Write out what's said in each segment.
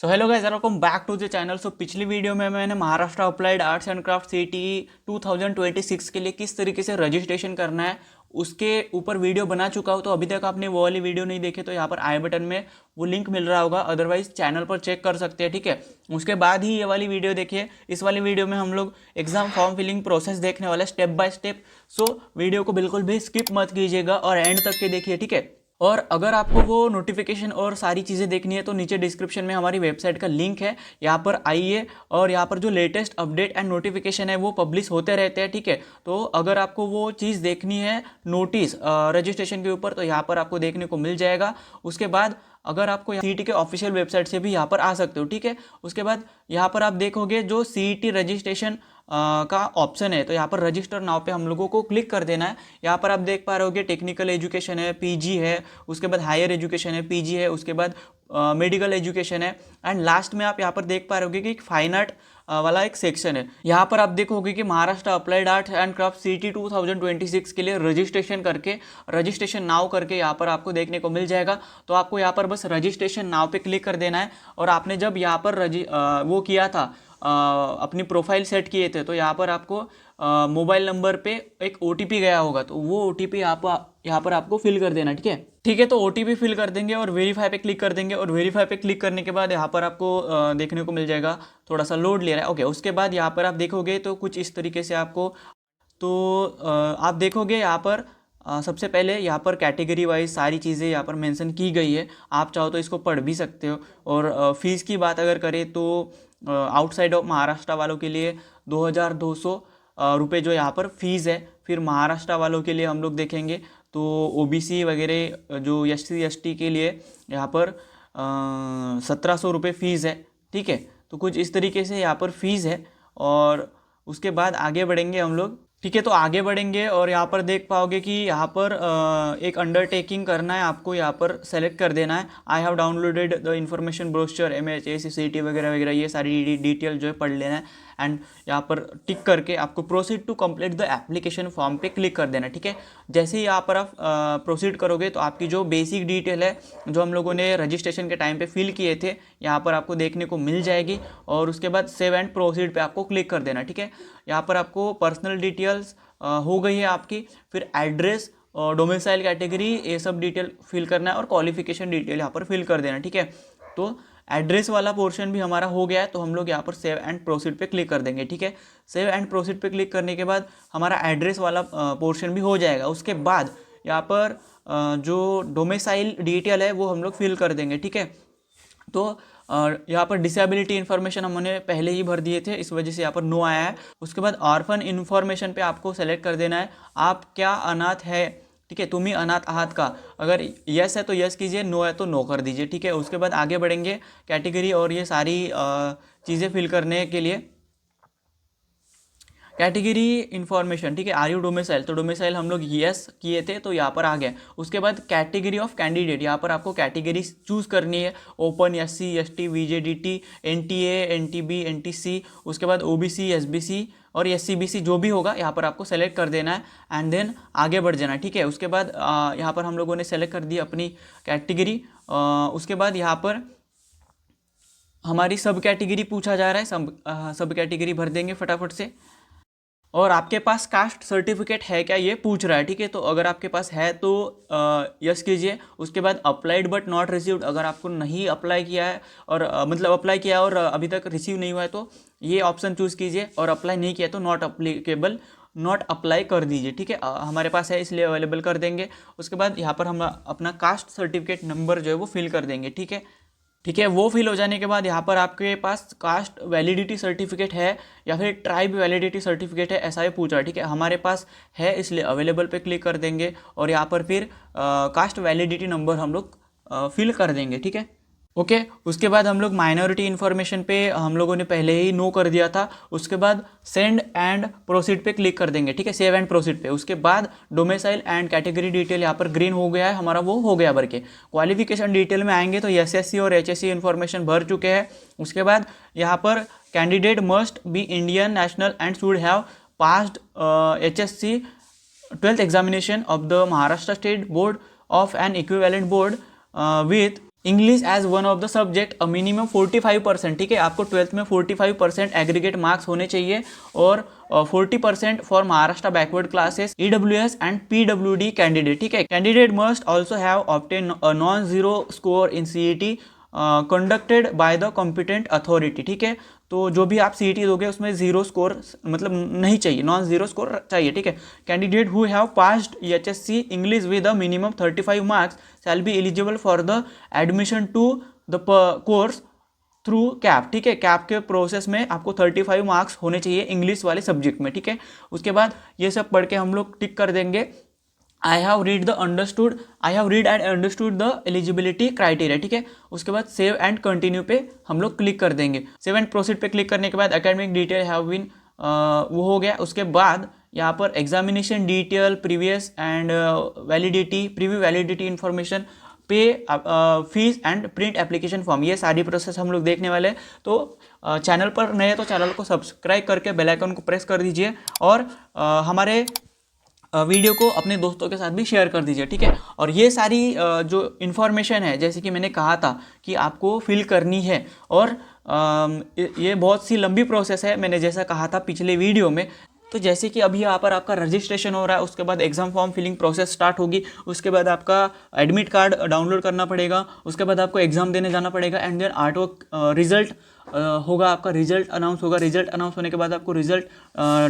So hello guys, welcome back to the channel. So पिछली video में मैंने Maharashtra applied arts and craft CET 2026 के लिए किस तरीके से रजिस्ट्रेशन करना है उसके ऊपर वीडियो बना चुका हूँ। तो अभी तक आपने वो वाली वीडियो नहीं देखी तो यहाँ पर आई बटन में वो लिंक मिल रहा होगा, अदरवाइज चैनल पर चेक कर सकते हैं, ठीक है। उसके बाद ही ये वाली वीडियो देखिए। इस वाली वीडियो में हम लोग एग्जाम फॉर्म फिलिंग प्रोसेस देखने वाले step by step. So video को बिल्कुल भी स्किप मत कीजिएगा और एंड तक के देखिए, ठीक है। और अगर आपको वो नोटिफिकेशन और सारी चीज़ें देखनी है तो नीचे डिस्क्रिप्शन में हमारी वेबसाइट का लिंक है, यहाँ पर आइए। और यहाँ पर जो लेटेस्ट अपडेट एंड नोटिफिकेशन है वो पब्लिश होते रहते हैं, ठीक है। तो अगर आपको वो चीज़ देखनी है नोटिस रजिस्ट्रेशन के ऊपर तो यहाँ पर आपको देखने को मिल जाएगा। उसके बाद अगर आपको सीईटी के ऑफिशियल वेबसाइट से भी यहाँ पर आ सकते हो, ठीक है। उसके बाद यहाँ पर आप देखोगे जो सीईटी रजिस्ट्रेशन का ऑप्शन है, तो यहाँ पर रजिस्टर नाउ पे हम लोगों को क्लिक कर देना है। यहाँ पर आप देख पा रहे होगे टेक्निकल एजुकेशन है, पीजी है, उसके बाद हायर एजुकेशन है, पीजी है, उसके बाद मेडिकल एजुकेशन है, एंड लास्ट में आप यहाँ पर देख पा रहे होगे कि एक फाइन आर्ट वाला एक सेक्शन है। यहाँ पर आप देखोगे कि Maharashtra applied art and craft CET 2026 के लिए रजिस्ट्रेशन करके रजिस्ट्रेशन नाउ करके यहाँ पर आपको देखने को मिल जाएगा। तो आपको यहाँ पर बस रजिस्ट्रेशन नाउ पे क्लिक कर देना है। और आपने जब यहाँ पर वो किया था, अपनी प्रोफाइल सेट किए थे, तो यहाँ पर आपको मोबाइल नंबर पे एक ओटीपी गया होगा, तो वो ओटीपी यहाँ पर आपको फिल कर देना, ठीक है। ठीक है, तो ओटीपी फिल कर देंगे और वेरीफाई पे क्लिक कर देंगे। और वेरीफाई पे क्लिक करने के बाद यहाँ पर आपको देखने को मिल जाएगा, थोड़ा सा लोड ले रहा है, ओके। उसके बाद यहाँ पर आप देखोगे तो कुछ इस तरीके से आपको तो आप देखोगे यहाँ पर सबसे पहले यहाँ पर कैटेगरी वाइज सारी चीज़ें यहाँ पर मेंशन की गई है। आप चाहो तो इसको पढ़ भी सकते हो। और फीस की बात अगर करें तो आउटसाइड ऑफ महाराष्ट्र वालों के लिए 2200 रुपये जो यहाँ पर फीस है। फिर महाराष्ट्र वालों के लिए हम लोग देखेंगे तो ओबीसी वगैरह जो एससी एसटी के लिए यहाँ पर 1700 रुपये फ़ीस है, ठीक है। तो कुछ इस तरीके से यहाँ पर फीस है। और उसके बाद आगे बढ़ेंगे हम लोग, ठीक है। तो आगे बढ़ेंगे और यहाँ पर देख पाओगे कि यहाँ पर एक अंडरटेकिंग करना है, आपको यहाँ पर सेलेक्ट कर देना है। I have downloaded the information brochure MHAC CET वगैरह वगैरह, ये सारी डिटेल जो है पढ़ लेना है। एंड यहाँ पर टिक करके आपको proceed to complete the application form पे क्लिक कर देना, ठीक है। जैसे ही यहाँ पर आप प्रोसीड करोगे तो आपकी जो बेसिक डिटेल है जो हम लोगों ने रजिस्ट्रेशन के टाइम पे फिल किए थे यहाँ पर आपको देखने को मिल जाएगी। और उसके बाद सेव एंड प्रोसीड पे आपको क्लिक कर देना, ठीक है। यहाँ पर आपको पर्सनल डिटेल्स हो गई है आपकी, फिर एड्रेस और डोमिसाइल कैटेगरी ये सब डिटेल फिल करना है और क्वालिफिकेशन डिटेल यहाँ पर फिल कर देना, ठीक है। तो एड्रेस वाला पोर्शन भी हमारा हो गया है, तो हम लोग यहाँ पर सेव एंड प्रोसीड पे क्लिक कर देंगे, ठीक है। सेव एंड प्रोसीड पे क्लिक करने के बाद हमारा एड्रेस वाला पोर्शन भी हो जाएगा। उसके बाद यहाँ पर जो डोमिसाइल डिटेल है वो हम लोग फिल कर देंगे, ठीक है। तो यहाँ पर डिसेबिलिटी इन्फॉर्मेशन हमने पहले ही भर दिए थे, इस वजह से यहाँ पर नो आया है। उसके बाद ऑर्फन इन्फॉर्मेशन पे आपको सेलेक्ट कर देना है, आप क्या अनाथ है, ठीक है। तुम ही अनाथ आहात का, अगर यस है तो यस कीजिए, नो है तो नो कर दीजिए, ठीक है। उसके बाद आगे बढ़ेंगे कैटेगरी और ये सारी चीज़ें फिल करने के लिए। कैटेगरी इन्फॉर्मेशन, ठीक है। आर यू डोमिसाइल, तो डोमिसाइल हम लोग यस किए थे तो यहाँ पर आ गया। उसके बाद कैटेगरी ऑफ कैंडिडेट, यहाँ पर आपको कैटेगरी चूज करनी है, open, SC ST VJDT NTA NTB NTC, उसके बाद OBC SBC और SCBC जो भी होगा यहाँ पर आपको सेलेक्ट कर देना है एंड देन आगे बढ़ जाना, ठीक है। उसके बाद यहाँ पर हम लोगों ने सेलेक्ट कर दी अपनी कैटेगरी। उसके बाद यहाँ पर हमारी सब कैटेगरी पूछा जा रहा है, सब कैटेगरी भर देंगे फटाफट से। और आपके पास कास्ट सर्टिफिकेट है क्या ये पूछ रहा है, ठीक है। तो अगर आपके पास है तो यस कीजिए। उसके बाद अप्लाइड बट नॉट रिसीव्ड, अगर आपको नहीं अप्लाई किया है और मतलब अप्लाई किया और अभी तक रिसीव नहीं हुआ है तो ये ऑप्शन चूज़ कीजिए। और अप्लाई नहीं किया तो नॉट अप्लीकेबल, नॉट अप्लाई कर दीजिए, ठीक है। हमारे पास है इसलिए अवेलेबल कर देंगे। उसके बाद यहाँ पर हम अपना कास्ट सर्टिफिकेट नंबर जो है वो फिल कर देंगे, ठीक है। ठीक है, वो फिल हो जाने के बाद यहाँ पर आपके पास कास्ट वैलिडिटी सर्टिफिकेट है या फिर ट्राइब वैलिडिटी सर्टिफिकेट है, ऐसा ही पूछ रहा है, ठीक है। हमारे पास है इसलिए अवेलेबल पे क्लिक कर देंगे और यहाँ पर फिर कास्ट वैलिडिटी नंबर हम लोग फिल कर देंगे, ठीक है। ओके, उसके बाद हम लोग माइनॉरिटी इन्फॉर्मेशन पे हम लोगों ने पहले ही नो कर दिया था। उसके बाद सेंड एंड प्रोसीड पे क्लिक कर देंगे, ठीक है, सेव एंड प्रोसीड पे। उसके बाद डोमिसाइल एंड कैटेगरी डिटेल यहाँ पर ग्रीन हो गया है, हमारा वो हो गया भर के। क्वालिफिकेशन डिटेल में आएंगे तो SSC और HSC इन्फॉर्मेशन भर चुके हैं। उसके बाद यहाँ पर candidate must be Indian national and should have passed HSC 12th examination of the Maharashtra state board of an equivalent board with English as one of the subject a minimum 45%, ठीक है, आपको 12th में 45% एग्रीगेट मार्क्स होने चाहिए, और 40% for Maharashtra backward classes, EWS and PWD candidate, ठीक है। Candidate must also have obtain non zero score in CET conducted by the competent authority, ठीक है। तो जो भी आप CET दोगे उसमें जीरो स्कोर मतलब नहीं चाहिए, नॉन जीरो स्कोर चाहिए, ठीक है। Candidate who have passed HSC English with a minimum 35 marks shall be eligible for the admission to the course through CAP, ठीक है। कैप के प्रोसेस में आपको 35 मार्क्स होने चाहिए इंग्लिश वाले सब्जेक्ट में, ठीक है। उसके बाद ये सब पढ़ के हम लोग टिक कर देंगे I have read and understood the eligibility criteria, ठीक है। उसके बाद सेव एंड कंटिन्यू पे हम लोग क्लिक कर देंगे। सेव एंड प्रोसीड पे क्लिक करने के बाद एकेडमिक डिटेल हैव बीन वो हो गया। उसके बाद यहाँ पर examination detail, previous and validity, preview validity information, pay, fees and print application form, ये सारी प्रोसेस हम लोग देखने वाले हैं। तो चैनल पर नए तो चैनल को सब्सक्राइब करके बेल आइकन को प्रेस कर दीजिए, और हमारे वीडियो को अपने दोस्तों के साथ भी शेयर कर दीजिए, ठीक है। और ये सारी जो इन्फॉर्मेशन है, जैसे कि मैंने कहा था कि आपको फिल करनी है, और ये बहुत सी लंबी प्रोसेस है, मैंने जैसा कहा था पिछले वीडियो में। तो जैसे कि अभी यहाँ पर आपका रजिस्ट्रेशन हो रहा है, उसके बाद exam form filling process start होगी, उसके बाद आपका एडमिट कार्ड डाउनलोड करना पड़ेगा, उसके बाद आपको एग्जाम देने जाना पड़ेगा, एंड देन आर्टवर्क रिजल्ट होगा, आपका रिजल्ट अनाउंस होगा। रिजल्ट अनाउंस होने के बाद आपको रिजल्ट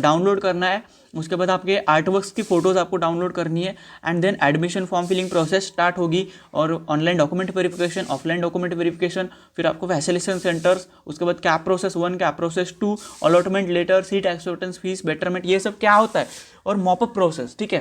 डाउनलोड करना है, उसके बाद आपके आर्टवर्क्स की फ़ोटोज़ आपको डाउनलोड करनी है, and then admission form filling process start होगी, और online document verification, offline document verification, फिर आपको वैक्सीनेशन सेंटर्स, उसके बाद CAP process 1, CAP process 2, allotment letter, seat acceptance, fees, betterment, ये सब क्या होता है, और मॉपअप प्रोसेस, ठीक है।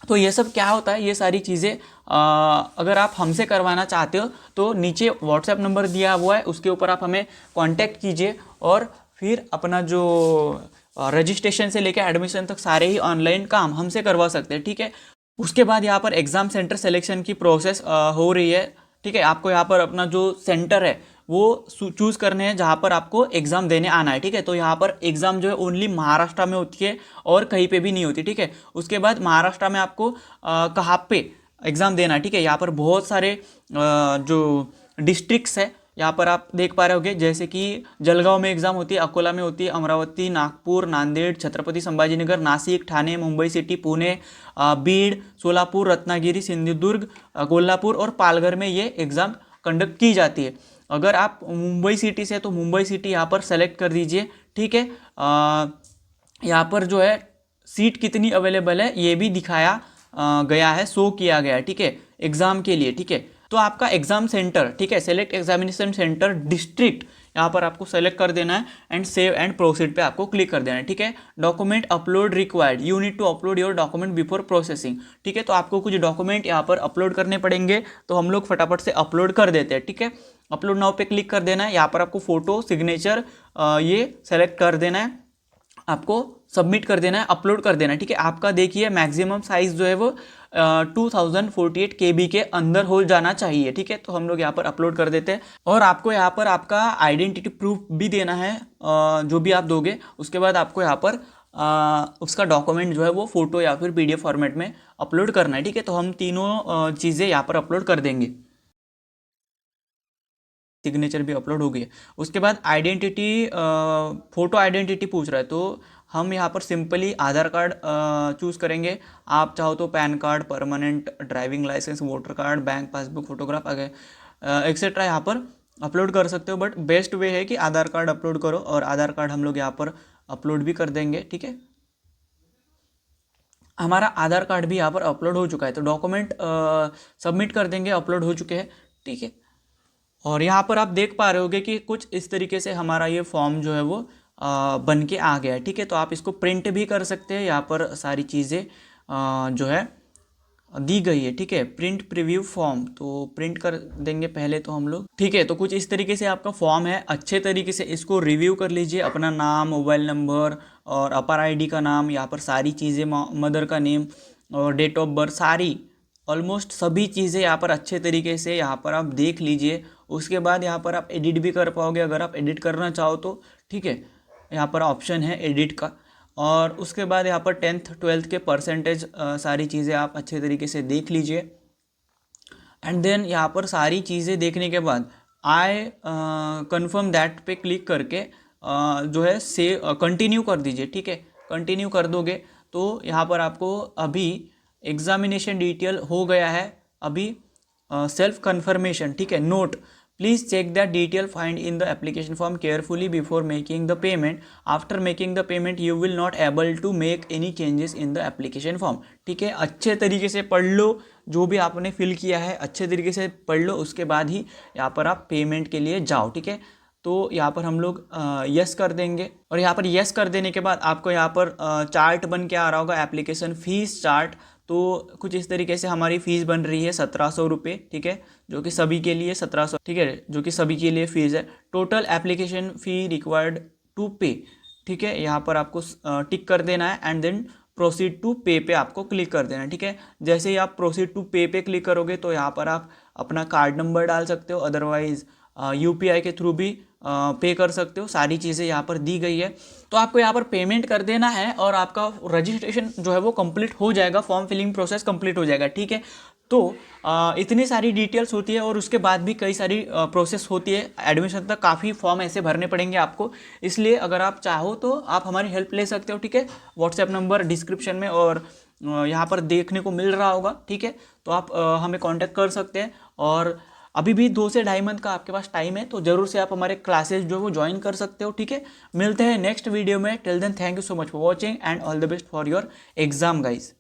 तो ये सब क्या होता है, ये सारी चीज़ें अगर आप हमसे करवाना चाहते हो तो नीचे व्हाट्सएप नंबर दिया हुआ है, उसके ऊपर आप हमें कांटेक्ट कीजिए, और फिर अपना जो रजिस्ट्रेशन से लेकर एडमिशन तक सारे ही ऑनलाइन काम हमसे करवा सकते हैं, ठीक है। उसके बाद यहाँ पर एग्ज़ाम सेंटर सिलेक्शन की प्रोसेस हो रही है, ठीक है। आपको यहाँ पर अपना जो सेंटर है वो चूज़ करने हैं जहाँ पर आपको एग्ज़ाम देने आना है, ठीक है। तो यहाँ पर एग्ज़ाम जो है ओनली महाराष्ट्र में होती है, और कहीं पे भी नहीं होती, ठीक है। उसके बाद महाराष्ट्र में आपको कहाँ पे एग्ज़ाम देना है, ठीक है। यहाँ पर बहुत सारे जो डिस्ट्रिक्ट्स है यहाँ पर आप देख पा रहे होगे, जैसे कि जलगांव में एग्ज़ाम होती है, अकोला में होती है, अमरावती, नागपुर, नांदेड़, छत्रपति संभाजीनगर, नासिक, ठाणे, मुंबई सिटी, पुणे, बीड, सोलापुर, रत्नागिरी, सिंधुदुर्ग, कोल्हापुर और पालघर में ये एग्ज़ाम कंडक्ट की जाती है। अगर आप मुंबई सिटी से तो मुंबई सिटी यहाँ पर सेलेक्ट कर दीजिए, ठीक है। यहाँ पर जो है सीट कितनी अवेलेबल है ये भी दिखाया गया है, शो किया गया है, ठीक है, एग्ज़ाम के लिए, ठीक है। तो आपका एग्जाम सेंटर, ठीक है, सेलेक्ट एग्जामिनेशन सेंटर डिस्ट्रिक्ट, यहाँ पर आपको सेलेक्ट कर देना है, एंड सेव एंड प्रोसीड पे आपको क्लिक कर देना है, ठीक है। Document upload required, you need to upload your document before processing, ठीक है। तो आपको कुछ डॉक्यूमेंट यहाँ पर अपलोड करने पड़ेंगे, तो हम लोग फटाफट से अपलोड कर देते हैं, ठीक है। अपलोड नाउ पे क्लिक कर देना है, यहाँ पर आपको फोटो, सिग्नेचर ये सेलेक्ट कर देना है, आपको सबमिट कर देना है, अपलोड कर देना है, ठीक है। आपका देखिए मैक्सिमम साइज़ जो है वो 2048 KB के अंदर हो जाना चाहिए, ठीक है। तो हम लोग यहाँ पर अपलोड कर देते हैं, और आपको यहाँ पर आपका आइडेंटिटी प्रूफ भी देना है, जो भी आप दोगे। उसके बाद आपको यहाँ पर उसका डॉक्यूमेंट जो है वो फ़ोटो या फिर PDF फॉर्मेट में अपलोड करना है, ठीक है। तो हम तीनों चीज़ें यहाँ पर अपलोड कर देंगे। सिग्नेचर भी अपलोड हो गई है। उसके बाद आइडेंटिटी, फ़ोटो आइडेंटिटी पूछ रहा है, तो हम यहाँ पर सिंपली आधार कार्ड चूज़ करेंगे। आप चाहो तो PAN card, permanent driving licence, voter card, bank passbook, photograph etcetera यहाँ पर अपलोड कर सकते हो, बट बेस्ट वे है कि आधार कार्ड अपलोड करो, और आधार कार्ड हम लोग यहाँ पर अपलोड भी कर देंगे, ठीक है। हमारा आधार कार्ड भी यहाँ पर अपलोड हो चुका है, तो डॉक्यूमेंट सबमिट कर देंगे, अपलोड हो चुके हैं, ठीक है। और यहाँ पर आप देख पा रहे होगे कि कुछ इस तरीके से हमारा ये फॉर्म जो है वो बन के आ गया है, ठीक है। तो आप इसको प्रिंट भी कर सकते हैं, यहाँ पर सारी चीज़ें जो है दी गई है, ठीक है। प्रिंट प्रीव्यू फॉर्म, तो प्रिंट कर देंगे पहले तो हम लोग, ठीक है। तो कुछ इस तरीके से आपका फॉर्म है, अच्छे तरीके से इसको रिव्यू कर लीजिए, अपना नाम, मोबाइल नंबर और अपर ID का नाम, यहाँ पर सारी चीज़ें, मदर का नेम और डेट ऑफ बर्थ, सारी ऑलमोस्ट सभी चीज़ें यहाँ पर अच्छे तरीके से यहाँ पर आप देख लीजिए। उसके बाद यहाँ पर आप एडिट भी कर पाओगे अगर आप एडिट करना चाहो तो, ठीक है। यहाँ पर ऑप्शन है एडिट का, और उसके बाद यहाँ पर 10th 12th के परसेंटेज सारी चीज़ें आप अच्छे तरीके से देख लीजिए। एंड देन यहाँ पर सारी चीज़ें देखने के बाद आई कन्फर्म दैट पे क्लिक करके जो है से कंटिन्यू कर दीजिए, ठीक है। कंटिन्यू कर दोगे तो यहाँ पर आपको अभी एग्जामिनेशन डिटेल हो गया है, अभी सेल्फ कन्फर्मेशन, ठीक है। Note, please check the detail find in the application form carefully before making the payment, after making the payment you will not able to make any changes in the application form, ठीक है। अच्छे तरीके से पढ़ लो, जो भी आपने fill किया है अच्छे तरीके से पढ़ लो, उसके बाद ही यहाँ पर आप पेमेंट के लिए जाओ, ठीक है। तो यहाँ पर हम लोग यस कर देंगे और यहाँ पर यस कर देने के बाद आपको यहाँ पर चार्ट बन के आ रहा होगा, एप्लीकेशन फीस चार्ट। तो कुछ इस तरीके से हमारी फ़ीस बन रही है 1700 रुपये, ठीक है, जो कि सभी के लिए 1700, ठीक है, जो कि सभी के लिए फ़ीस है। Total application fee required to pay, ठीक है, यहाँ पर आपको टिक कर देना है एंड देन प्रोसीड टू पे पे आपको क्लिक कर देना है, ठीक है। जैसे ही आप प्रोसीड टू पे पे क्लिक करोगे तो यहाँ पर आप अपना कार्ड नंबर डाल सकते हो, अदरवाइज़ यूपीआई के थ्रू भी पे कर सकते हो। सारी चीज़ें यहाँ पर दी गई है, तो आपको यहाँ पर पेमेंट कर देना है और आपका रजिस्ट्रेशन जो है वो कंप्लीट हो जाएगा, फॉर्म फिलिंग प्रोसेस कंप्लीट हो जाएगा, ठीक है। तो इतनी सारी डिटेल्स होती है और उसके बाद भी कई सारी प्रोसेस होती है, एडमिशन तक काफ़ी फॉर्म ऐसे भरने पड़ेंगे आपको। इसलिए अगर आप चाहो तो आप हमारी हेल्प ले सकते हो, ठीक है। व्हाट्सएप नंबर डिस्क्रिप्शन में और यहाँ पर देखने को मिल रहा होगा, ठीक है। तो आप हमें कांटेक्ट कर सकते हैं और अभी भी 2 से ढाई मंथ का आपके पास टाइम है, तो जरूर से आप हमारे क्लासेस जो है वो ज्वाइन कर सकते हो, ठीक है। मिलते हैं नेक्स्ट वीडियो में, till then thank you so much for watching and all the best for your exam guys.